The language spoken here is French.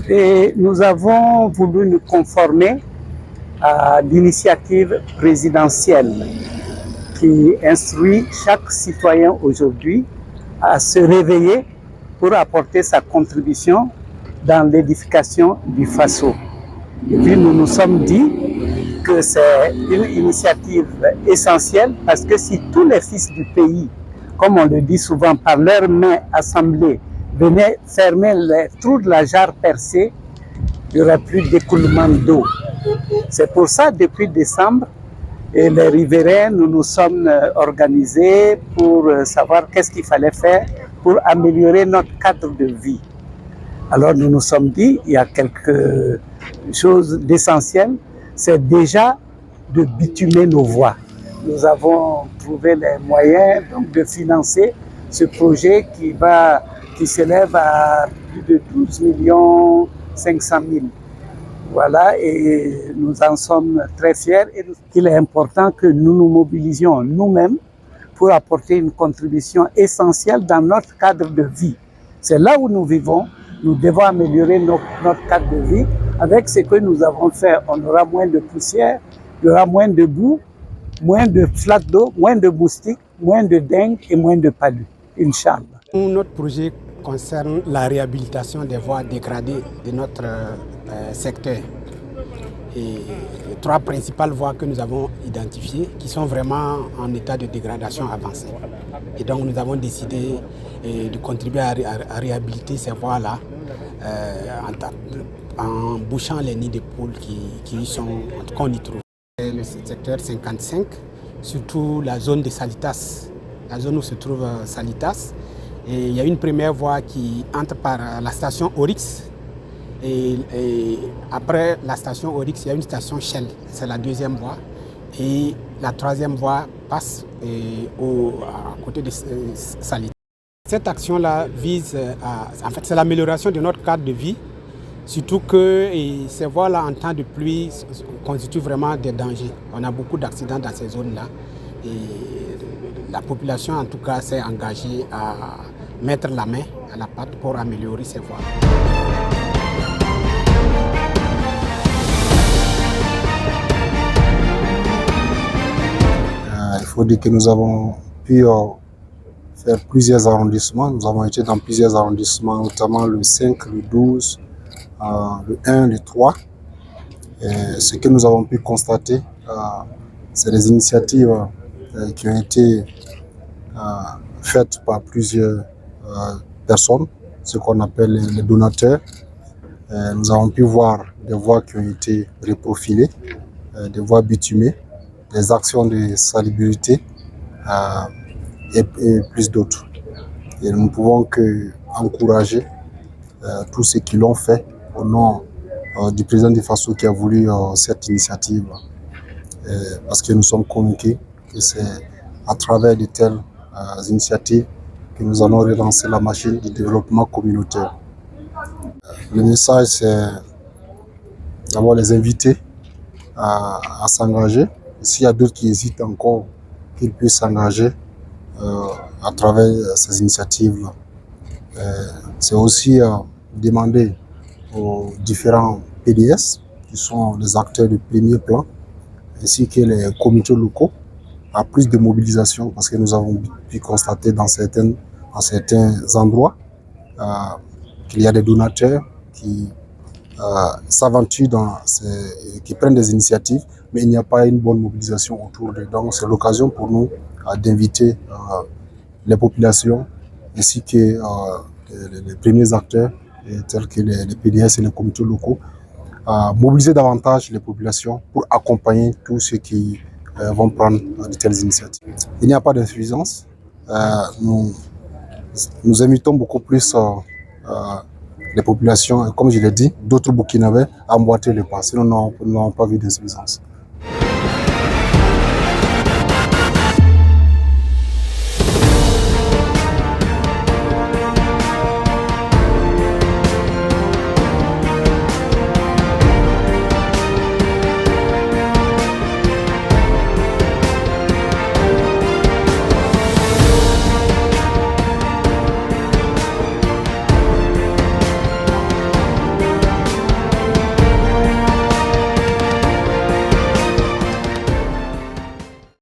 Et nous avons voulu nous conformer à l'initiative présidentielle qui instruit chaque citoyen aujourd'hui à se réveiller pour apporter sa contribution dans l'édification du Faso. Et puis nous nous sommes dit que c'est une initiative essentielle parce que si tous les fils du pays, comme on le dit souvent, par leurs mains assemblées, venaient fermer les trous de la jarre percée, il n'y aurait plus d'écoulement d'eau. C'est pour ça, depuis décembre, et les riverains, nous nous sommes organisés pour savoir qu'est-ce qu'il fallait faire pour améliorer notre cadre de vie. Alors nous nous sommes dit, il y a quelque chose d'essentiel, c'est déjà de bitumer nos voies. Nous avons trouvé les moyens donc, de financer ce projet qui s'élève à plus de 12 500 000. Voilà, et nous en sommes très fiers et il est important que nous nous mobilisions nous-mêmes pour apporter une contribution essentielle dans notre cadre de vie. C'est là où nous vivons, nous devons améliorer notre cadre de vie. Avec ce que nous avons fait, on aura moins de poussière, il y aura moins de boue, moins de flaques d'eau, moins de moustiques, moins de dengue et moins de palud, Inch'Allah. Notre projet concerne la réhabilitation des voies dégradées de notre secteur. Et les trois principales voies que nous avons identifiées qui sont vraiment en état de dégradation avancée. Et donc nous avons décidé de contribuer à réhabiliter ces voies-là en bouchant les nids de poules qui y sont, en tout cas on y trouve. Le secteur 55, surtout la zone de Salitas, la zone où se trouve Salitas. Et il y a une première voie qui entre par la station Oryx. Et après la station Oryx, il y a une station Shell, c'est la deuxième voie. Et la troisième voie passe à côté de Salitas. Cette action-là vise en fait, c'est l'amélioration de notre cadre de vie, surtout que ces voies-là en temps de pluie constituent vraiment des dangers. On a beaucoup d'accidents dans ces zones-là. Et la population, en tout cas, s'est engagée à mettre la main à la pâte pour améliorer ces voies. Il faut dire que nous avons pu faire plusieurs arrondissements. Nous avons été dans plusieurs arrondissements, notamment le 5, le 12, le 1, le 3. Et ce que nous avons pu constater, c'est des initiatives qui ont été faites par plusieurs personnes, ce qu'on appelle les donateurs. Nous avons pu voir des voies qui ont été reprofilées, des voies bitumées, des actions de salubrité et plus d'autres. Et nous ne pouvons qu'encourager tous ceux qui l'ont fait au nom du président du Faso qui a voulu cette initiative. Parce que nous sommes convaincus que c'est à travers de telles initiatives que nous allons relancer la machine du développement communautaire. Le message, c'est d'abord les inviter à s'engager. S'il y a d'autres qui hésitent encore, qu'ils puissent s'engager à travers ces initiatives-là. C'est aussi demander aux différents PDS, qui sont les acteurs de premier plan, ainsi que les comités locaux, à plus de mobilisation, parce que nous avons pu constater dans certains endroits qu'il y a des donateurs qui s'aventurent qui prennent des initiatives, mais il n'y a pas une bonne mobilisation autour d'eux. Donc c'est l'occasion pour nous d'inviter les populations ainsi que les premiers acteurs tels que les PDS et les comités locaux à mobiliser davantage les populations pour accompagner tous ceux qui vont prendre de telles initiatives. Il n'y a pas d'insuffisance. Nous invitons beaucoup plus les populations, comme je l'ai dit, d'autres Burkinabés à emboîter le pas, sinon nous n'avons pas vu d'insuffisance.